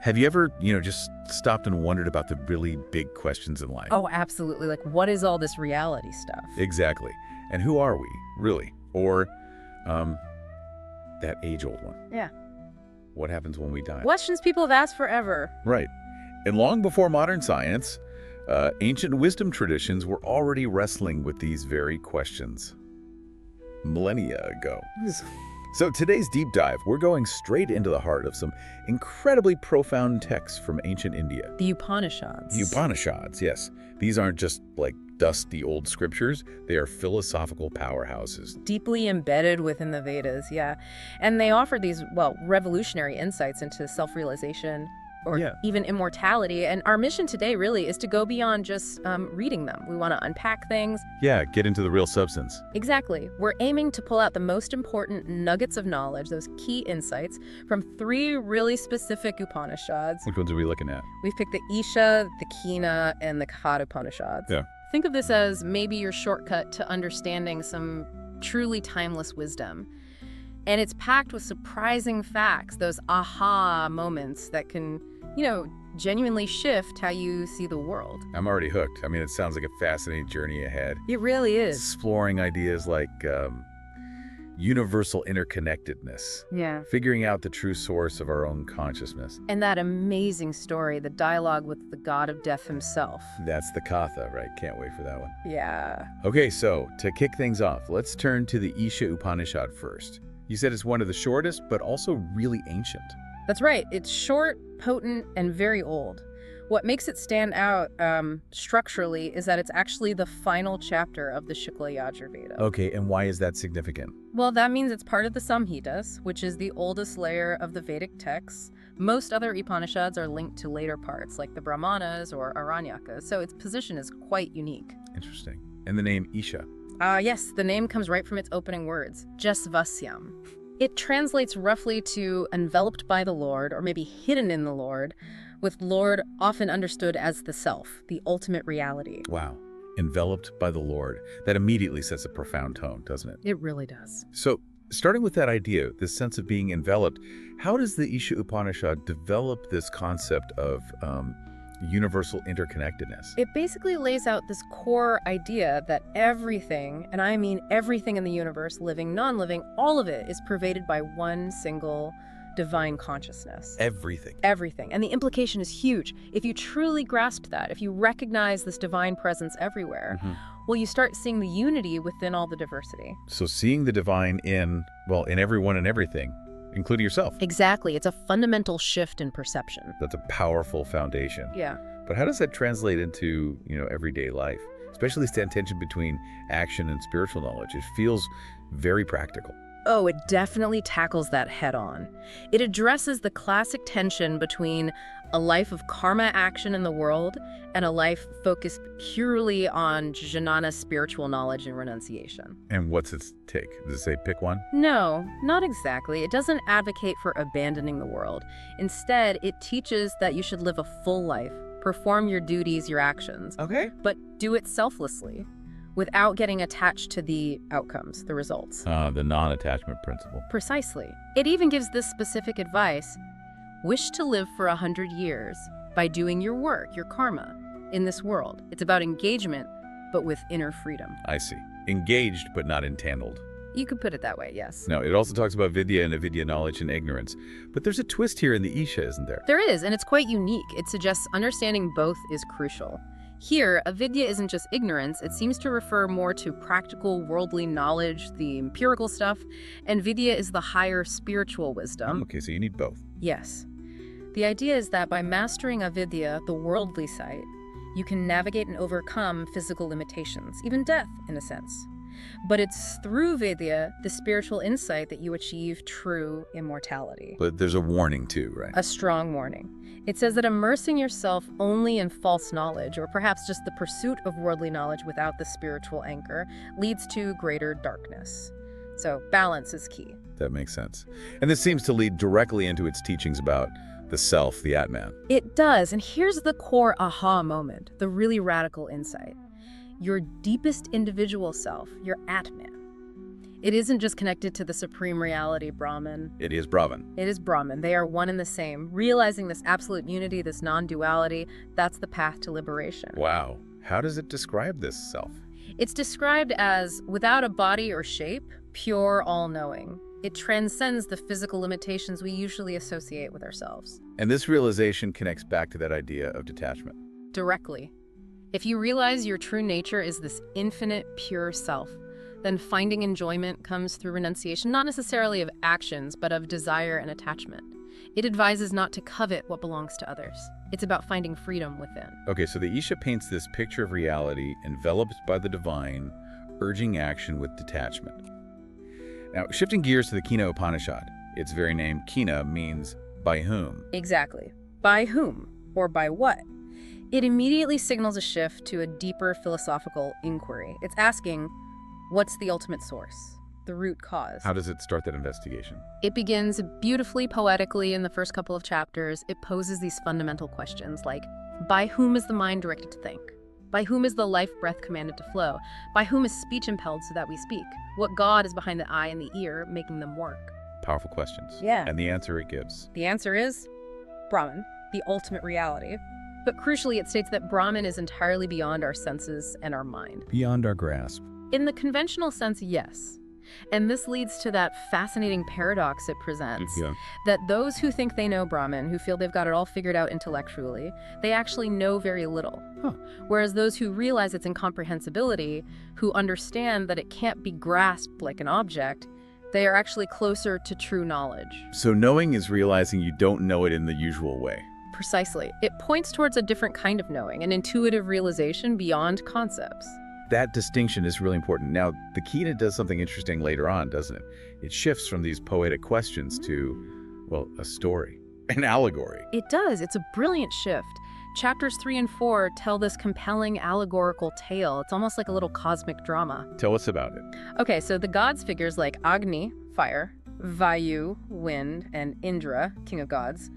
Have you ever, just stopped and wondered about the really big questions in life? Oh, absolutely. Like, what is all this reality stuff? Exactly. And who are we, really? Or, that age-old one. Yeah. What happens when we die? Questions people have asked forever. Right. And long before modern science, ancient wisdom traditions were already wrestling with these very questions. Millennia ago. So today's deep dive, we're going straight into the heart of some incredibly profound texts from ancient India. The Upanishads. The Upanishads, yes. These aren't just like dusty old scriptures. They are philosophical powerhouses. Deeply embedded within the Vedas, yeah. And they offer these, revolutionary insights into self-realization, or even immortality. And our mission today really is to go beyond just reading them. We want to unpack things. Yeah, get into the real substance. Exactly. We're aiming to pull out the most important nuggets of knowledge, those key insights, from 3 really specific Upanishads. Which ones are we looking at? We've picked the Isha, the Kina, and the Katha Upanishads. Yeah. Think of this as maybe your shortcut to understanding some truly timeless wisdom. And it's packed with surprising facts, those aha moments that can, genuinely shift how you see the world. I'm already hooked. I mean, it sounds like a fascinating journey ahead. It really is. Exploring ideas like universal interconnectedness. Yeah. Figuring out the true source of our own consciousness. And that amazing story, the dialogue with the god of death himself. That's the Katha, right? Can't wait for that one. Yeah. Okay, so to kick things off, let's turn to the Isha Upanishad first. You said it's one of the shortest, but also really ancient. That's right. It's short, potent, and very old. What makes it stand out structurally is that it's actually the final chapter of the Shukla Yajurveda. Okay, and why is that significant? Well, that means it's part of the Samhitas, which is the oldest layer of the Vedic texts. Most other Upanishads are linked to later parts, like the Brahmanas or Aranyakas, so its position is quite unique. Interesting. And the name Isha? Yes, the name comes right from its opening words, Jasvasyam. It translates roughly to enveloped by the Lord, or maybe hidden in the Lord, with Lord often understood as the self, the ultimate reality. Wow. Enveloped by the Lord. That immediately sets a profound tone, doesn't it? It really does. So, starting with that idea, this sense of being enveloped, how does the Isha Upanishad develop this concept of universal interconnectedness? It basically lays out this core idea that everything, and I mean everything in the universe, living, non-living, all of it is pervaded by one single divine consciousness. Everything. Everything. And the implication is huge. If you truly grasped that, if you recognize this divine presence everywhere, well, you start seeing the unity within all the diversity. So seeing the divine in everyone and everything, including yourself. Exactly. It's a fundamental shift in perception. That's a powerful foundation. Yeah. But how does that translate into, everyday life? Especially that tension between action and spiritual knowledge. It feels very practical. Oh, it definitely tackles that head on. It addresses the classic tension between a life of karma action in the world and a life focused purely on jnana, spiritual knowledge and renunciation. And what's its take? Does it say pick one? No, not exactly. It doesn't advocate for abandoning the world. Instead, it teaches that you should live a full life, perform your duties, your actions. Okay. But do it selflessly, without getting attached to the outcomes, the results. The non-attachment principle. Precisely. It even gives this specific advice: wish to live for 100 years by doing your work, your karma, in this world. It's about engagement, but with inner freedom. I see. Engaged, but not entangled. You could put it that way, yes. No, it also talks about vidya and avidya, knowledge and ignorance. But there's a twist here in the Isha, isn't there? There is, and it's quite unique. It suggests understanding both is crucial. Here, avidya isn't just ignorance, it seems to refer more to practical worldly knowledge, the empirical stuff, and vidya is the higher spiritual wisdom. Okay, so you need both. Yes. The idea is that by mastering avidya, the worldly side, you can navigate and overcome physical limitations, even death, in a sense. But it's through vidya, the spiritual insight, that you achieve true immortality. But there's a warning too, right? A strong warning. It says that immersing yourself only in false knowledge, or perhaps just the pursuit of worldly knowledge without the spiritual anchor, leads to greater darkness. So balance is key. That makes sense. And this seems to lead directly into its teachings about the self, the Atman. It does, and here's the core aha moment, the really radical insight. Your deepest individual self, your Atman, It isn't just connected to the supreme reality, Brahman. It is Brahman. It is Brahman. They are one and the same. Realizing this absolute unity, this non-duality, that's the path to liberation. Wow. How does it describe this self? It's described as without a body or shape, pure, all-knowing. It transcends the physical limitations we usually associate with ourselves. And this realization connects back to that idea of detachment. Directly. If you realize your true nature is this infinite, pure self, then finding enjoyment comes through renunciation, not necessarily of actions, but of desire and attachment. It advises not to covet what belongs to others. It's about finding freedom within. Okay, so the Isha paints this picture of reality enveloped by the divine, urging action with detachment. Now, shifting gears to the Katha Upanishad, its very name, Kina, means by whom. Exactly. By whom? Or by what? It immediately signals a shift to a deeper philosophical inquiry. It's asking, what's the ultimate source? The root cause. How does it start that investigation? It begins beautifully, poetically in the first couple of chapters. It poses these fundamental questions like, by whom is the mind directed to think? By whom is the life breath commanded to flow? By whom is speech impelled so that we speak? What God is behind the eye and the ear, making them work? Powerful questions. Yeah. And the answer it gives. The answer is Brahman, the ultimate reality. But crucially, it states that Brahman is entirely beyond our senses and our mind. Beyond our grasp. In the conventional sense, yes. And this leads to that fascinating paradox it presents, that those who think they know Brahman, who feel they've got it all figured out intellectually, they actually know very little. Whereas those who realize its incomprehensibility, who understand that it can't be grasped like an object, they are actually closer to true knowledge. So knowing is realizing you don't know it in the usual way. Precisely. It points towards a different kind of knowing, an intuitive realization beyond concepts. That distinction is really important. Now, the Katha does something interesting later on, doesn't it? It shifts from these poetic questions to, well, a story, an allegory. It does. It's a brilliant shift. Chapters 3 and 4 tell this compelling allegorical tale. It's almost like a little cosmic drama. Tell us about it. Okay, so the gods figures like Agni, fire, Vayu, wind, and Indra, king of gods,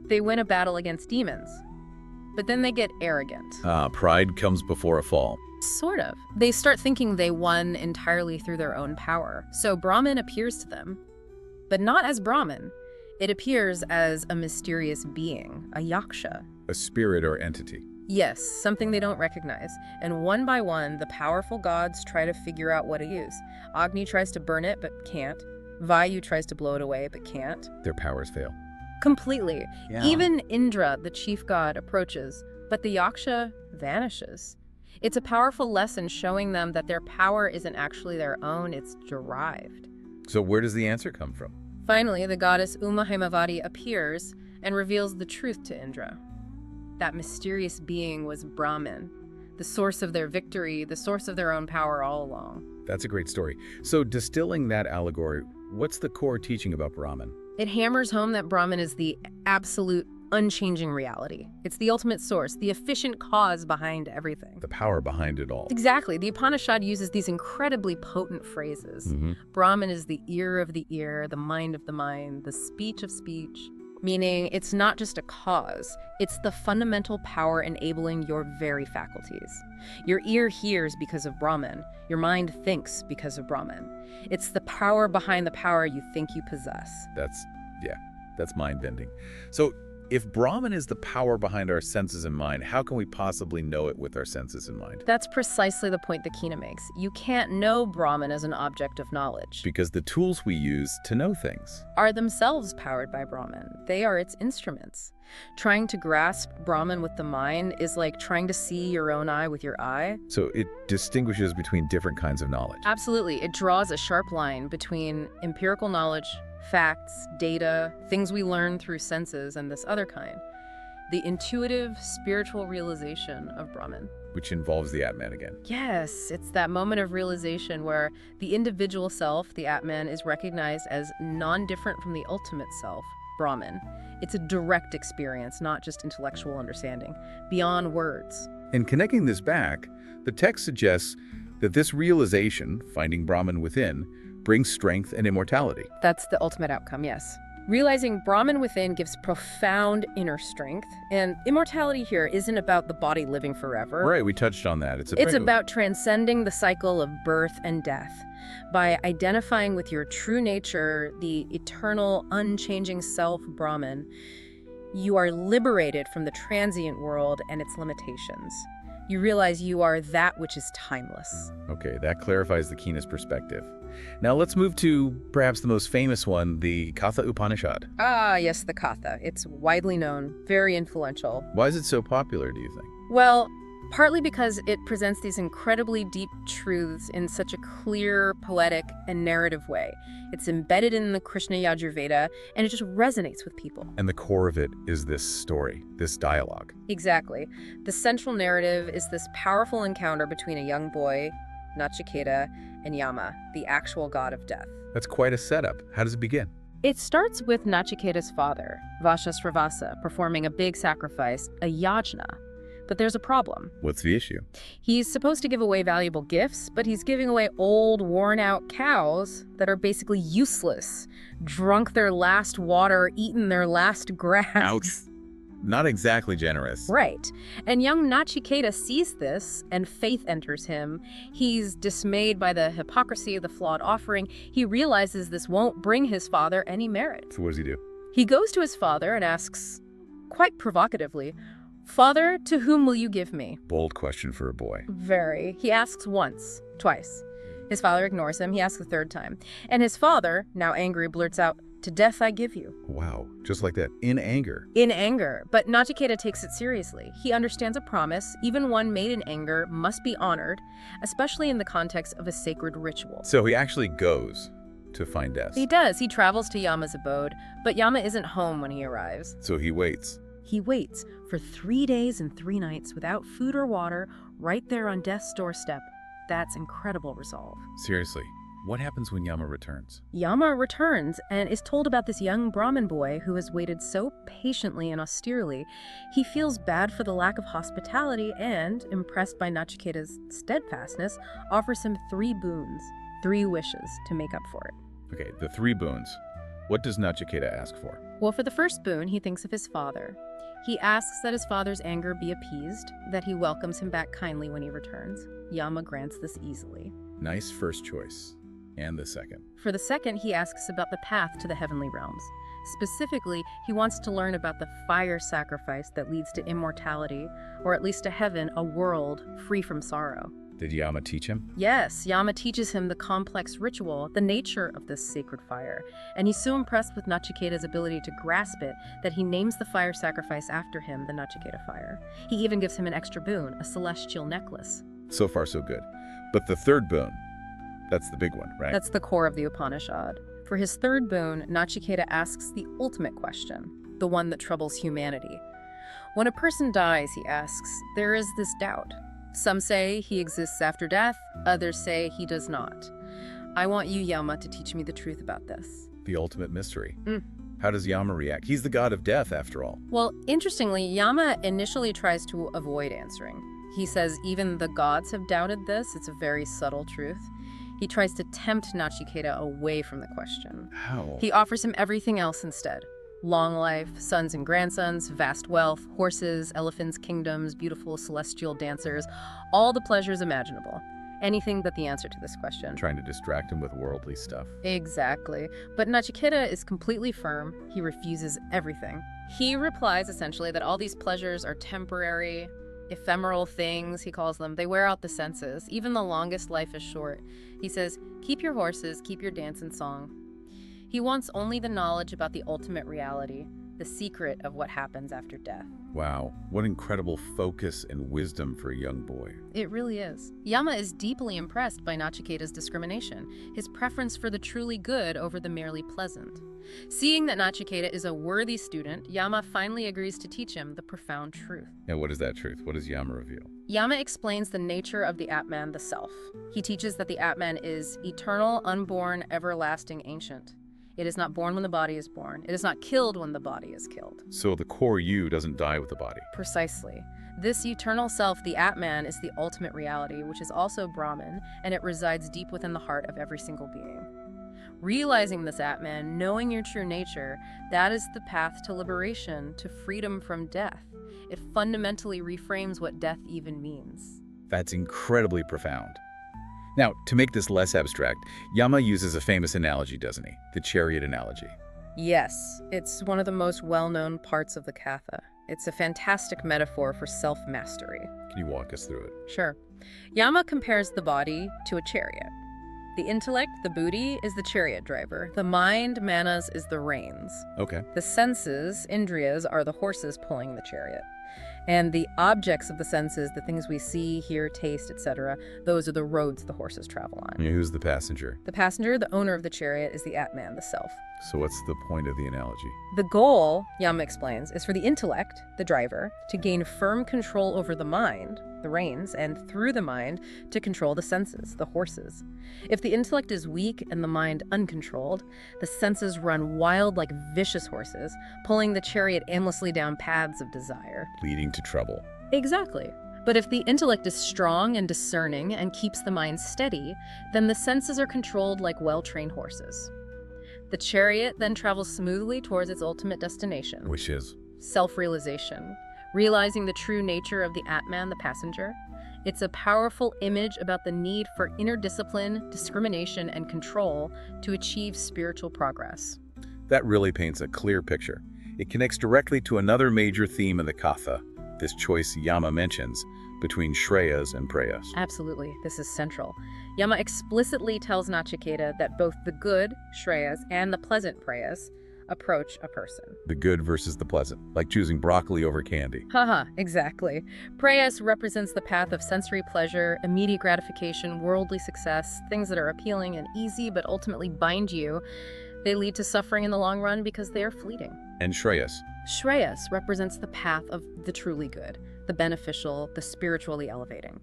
they win a battle against demons. But then they get arrogant. Pride comes before a fall. Sort of. They start thinking they won entirely through their own power. So Brahman appears to them, but not as Brahman. It appears as a mysterious being, a yaksha. A spirit or entity. Yes, something they don't recognize. And one by one, the powerful gods try to figure out what it is. Agni tries to burn it, but can't. Vayu tries to blow it away, but can't. Their powers fail. Completely. Yeah. Even Indra, the chief god, approaches, but the yaksha vanishes. It's a powerful lesson showing them that their power isn't actually their own, it's derived. So where does the answer come from? Finally, the goddess Uma Hemavati appears and reveals the truth to Indra. That mysterious being was Brahman, the source of their victory, the source of their own power all along. That's a great story. So distilling that allegory, what's the core teaching about Brahman? It hammers home that Brahman is the absolute, unchanging reality. It's the ultimate source, the efficient cause behind everything. The power behind it all. Exactly. The Upanishad uses these incredibly potent phrases. Brahman is the ear of the ear, the mind of the mind, the speech of speech. Meaning it's not just a cause, it's the fundamental power enabling your very faculties. Your ear hears because of Brahman. Your mind thinks because of Brahman. It's the power behind the power you think you possess. That's mind-bending. So if Brahman is the power behind our senses and mind, how can we possibly know it with our senses and mind? That's precisely the point that Katha makes. You can't know Brahman as an object of knowledge. Because the tools we use to know things Are themselves powered by Brahman. They are its instruments. Trying to grasp Brahman with the mind is like trying to see your own eye with your eye. So it distinguishes between different kinds of knowledge. Absolutely. It draws a sharp line between empirical knowledge, facts, data, things we learn through senses, and this other kind. The intuitive, spiritual realization of Brahman. Which involves the Atman again. Yes, it's that moment of realization where the individual self, the Atman, is recognized as non-different from the ultimate self, Brahman. It's a direct experience, not just intellectual understanding, beyond words. And connecting this back, the text suggests that this realization, finding Brahman within, brings strength and immortality. That's the ultimate outcome, yes. Realizing Brahman within gives profound inner strength, and immortality here isn't about the body living forever. Right, we touched on that. It's about transcending the cycle of birth and death. By identifying with your true nature, the eternal, unchanging self, Brahman, you are liberated from the transient world and its limitations. You realize you are that which is timeless. Okay, that clarifies the keenest perspective. Now let's move to perhaps the most famous one, the Katha Upanishad. Ah, yes, the Katha. It's widely known, very influential. Why is it so popular, do you think? Well, partly because it presents these incredibly deep truths in such a clear, poetic, and narrative way. It's embedded in the Krishna Yajurveda, and it just resonates with people. And the core of it is this story, this dialogue. Exactly. The central narrative is this powerful encounter between a young boy, Nachiketa, and Yama, the actual god of death. That's quite a setup. How does it begin? It starts with Nachiketa's father, Vashasravasa, performing a big sacrifice, a yajna. But there's a problem. What's the issue? He's supposed to give away valuable gifts, but he's giving away old, worn-out cows that are basically useless, drunk their last water, eaten their last grass. Ouch. Not exactly generous. Right. And young Nachiketa sees this, and faith enters him. He's dismayed by the hypocrisy of the flawed offering. He realizes this won't bring his father any merit. So what does he do? He goes to his father and asks, quite provocatively, "Father, to whom will you give me?" Bold question for a boy. Very. He asks once, twice. His father ignores him. He asks a third time. And his father, now angry, blurts out, "To death I give you." Wow, just like that, in anger. In anger. But Nachiketa takes it seriously. He understands a promise, even one made in anger, must be honored, especially in the context of a sacred ritual. So he actually goes to find death. He does. He travels to Yama's abode, but Yama isn't home when he arrives. So he waits. He waits for 3 days and 3 nights without food or water, right there on death's doorstep. That's incredible resolve. Seriously, what happens when Yama returns? Yama returns and is told about this young Brahmin boy who has waited so patiently and austerely. He feels bad for the lack of hospitality and, impressed by Nachiketa's steadfastness, offers him 3 boons, 3 wishes to make up for it. Okay, the 3 boons. What does Nachiketa ask for? Well, for the first boon, he thinks of his father. He asks that his father's anger be appeased, that he welcomes him back kindly when he returns. Yama grants this easily. Nice first choice. And the second? For the second, he asks about the path to the heavenly realms. Specifically, he wants to learn about the fire sacrifice that leads to immortality, or at least to heaven, a world free from sorrow. Did Yama teach him? Yes, Yama teaches him the complex ritual, the nature of this sacred fire, and he's so impressed with Nachiketa's ability to grasp it that he names the fire sacrifice after him, the Nachiketa fire. He even gives him an extra boon, a celestial necklace. So far, so good. But the third boon, that's the big one, right? That's the core of the Upanishad. For his third boon, Nachiketa asks the ultimate question, the one that troubles humanity. When a person dies, he asks, there is this doubt. Some say he exists after death, others say he does not. I want you, Yama, to teach me the truth about this. The ultimate mystery. How does Yama react? He's the god of death, after all. Well, interestingly, Yama initially tries to avoid answering. He says even the gods have doubted this. It's a very subtle truth. He tries to tempt Nachiketa away from the question. How? He offers him everything else instead. Long life, sons and grandsons, vast wealth, horses, elephants, kingdoms, beautiful celestial dancers, all the pleasures imaginable. Anything but the answer to this question. Trying to distract him with worldly stuff. Exactly. But Nachiketa is completely firm. He refuses everything. He replies essentially that all these pleasures are temporary, ephemeral things, he calls them. They wear out the senses. Even the longest life is short. He says, keep your horses, keep your dance and song. He wants only the knowledge about the ultimate reality, the secret of what happens after death. Wow, what incredible focus and wisdom for a young boy. It really is. Yama is deeply impressed by Nachiketa's discrimination, his preference for the truly good over the merely pleasant. Seeing that Nachiketa is a worthy student, Yama finally agrees to teach him the profound truth. Now, what is that truth? What does Yama reveal? Yama explains the nature of the Atman, the self. He teaches that the Atman is eternal, unborn, everlasting, ancient. It is not born when the body is born. It is not killed when the body is killed. So the core you doesn't die with the body. Precisely. This eternal self, the Atman, is the ultimate reality, which is also Brahman, and it resides deep within the heart of every single being. Realizing this Atman, knowing your true nature, that is the path to liberation, to freedom from death. It fundamentally reframes what death even means. That's incredibly profound. Now, to make this less abstract, Yama uses a famous analogy, doesn't he? The chariot analogy. Yes, it's one of the most well-known parts of the Katha. It's a fantastic metaphor for self-mastery. Can you walk us through it? Sure. Yama compares the body to a chariot. The intellect, the buddhi, is the chariot driver. The mind, manas, is the reins. Okay. The senses, indriyas, are the horses pulling the chariot. And the objects of the senses, the things we see, hear, taste, etc., those are the roads the horses travel on. Yeah, who's the passenger? The passenger, the owner of the chariot, is the Atman, the self. So what's the point of the analogy? The goal, Yama explains, is for the intellect, the driver, to gain firm control over the mind, the reins, and through the mind, to control the senses, the horses. If the intellect is weak and the mind uncontrolled, the senses run wild like vicious horses, pulling the chariot aimlessly down paths of desire. Leading to trouble. Exactly. But if the intellect is strong and discerning and keeps the mind steady, then the senses are controlled like well-trained horses. The chariot then travels smoothly towards its ultimate destination. Which is? Self-realization. Realizing the true nature of the Atman, the passenger. It's a powerful image about the need for inner discipline, discrimination, and control to achieve spiritual progress. That really paints a clear picture. It connects directly to another major theme of the Katha, this choice Yama mentions, between Shreyas and Preyas. Absolutely, this is central. Yama explicitly tells Nachiketa that both the good, Shreyas, and the pleasant Preyas approach a person. The good versus the pleasant, like choosing broccoli over candy. Haha, exactly. Preyas represents the path of sensory pleasure, immediate gratification, worldly success, things that are appealing and easy but ultimately bind you. They lead to suffering in the long run because they are fleeting. And Shreyas? Shreyas represents the path of the truly good, the beneficial, the spiritually elevating.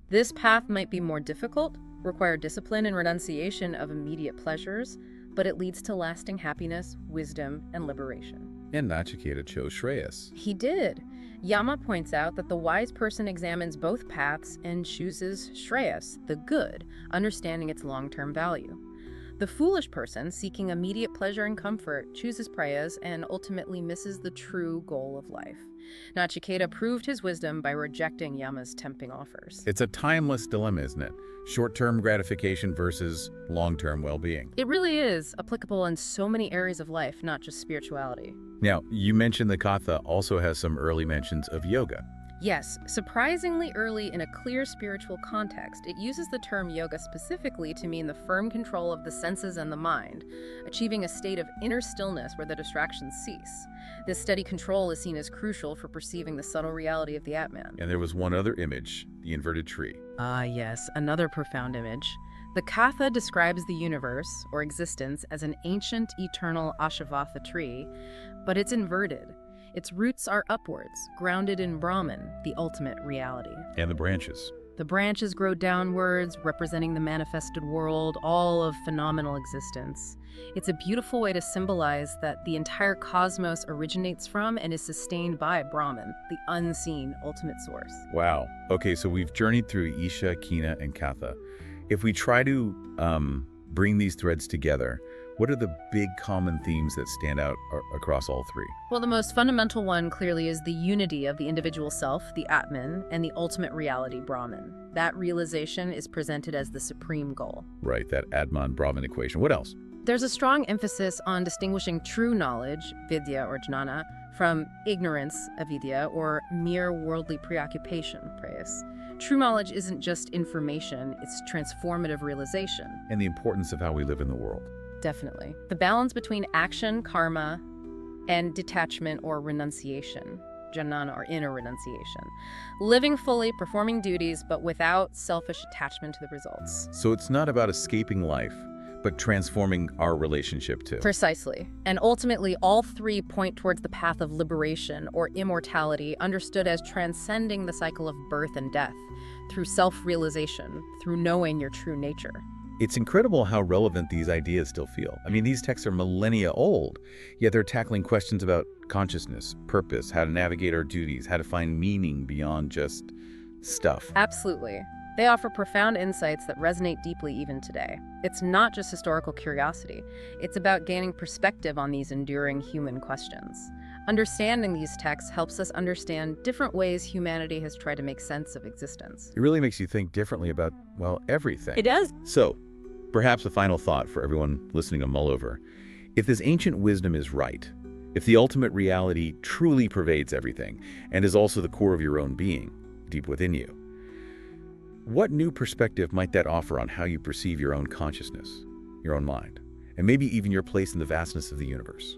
This path might be more difficult, require discipline and renunciation of immediate pleasures, but it leads to lasting happiness, wisdom, and liberation. And Nachiketa chose Shreyas. He did. Yama points out that the wise person examines both paths and chooses Shreyas, the good, understanding its long-term value. The foolish person, seeking immediate pleasure and comfort, chooses Preyas and ultimately misses the true goal of life. Nachiketa proved his wisdom by rejecting Yama's tempting offers. It's a timeless dilemma, isn't it? Short-term gratification versus long-term well-being. It really is applicable in so many areas of life, not just spirituality. Now, you mentioned the Katha also has some early mentions of yoga. Yes, surprisingly early in a clear spiritual context, it uses the term yoga specifically to mean the firm control of the senses and the mind, achieving a state of inner stillness where the distractions cease. This steady control is seen as crucial for perceiving the subtle reality of the Atman. And there was one other image, the inverted tree. Ah, yes, another profound image. The Katha describes the universe, or existence, as an ancient, eternal Ashavatha tree, but it's inverted. Its roots are upwards, grounded in Brahman, the ultimate reality. And the branches. The branches grow downwards, representing the manifested world, all of phenomenal existence. It's a beautiful way to symbolize that the entire cosmos originates from and is sustained by Brahman, the unseen ultimate source. Wow. Okay, so we've journeyed through Isha, Kina, and Katha. If we try to bring these threads together, what are the big common themes that stand out across all three? Well, the most fundamental one clearly is the unity of the individual self, the Atman, and the ultimate reality, Brahman. That realization is presented as the supreme goal. Right, that Atman-Brahman equation. What else? There's a strong emphasis on distinguishing true knowledge, vidya or jnana, from ignorance, avidya, or mere worldly preoccupation, prayas. True knowledge isn't just information, it's transformative realization. And the importance of how we live in the world. Definitely. The balance between action, karma, and detachment or renunciation, jnana or inner renunciation. Living fully, performing duties, but without selfish attachment to the results. So it's not about escaping life, but transforming our relationship too. Precisely. And ultimately, all three point towards the path of liberation or immortality, understood as transcending the cycle of birth and death, through self-realization, through knowing your true nature. It's incredible how relevant these ideas still feel. I mean, these texts are millennia old, yet they're tackling questions about consciousness, purpose, how to navigate our duties, how to find meaning beyond just stuff. Absolutely. They offer profound insights that resonate deeply even today. It's not just historical curiosity. It's about gaining perspective on these enduring human questions. Understanding these texts helps us understand different ways humanity has tried to make sense of existence. It really makes you think differently about, well, everything. It does. So, perhaps a final thought for everyone listening to mull over. If this ancient wisdom is right, if the ultimate reality truly pervades everything and is also the core of your own being, deep within you, what new perspective might that offer on how you perceive your own consciousness, your own mind, and maybe even your place in the vastness of the universe?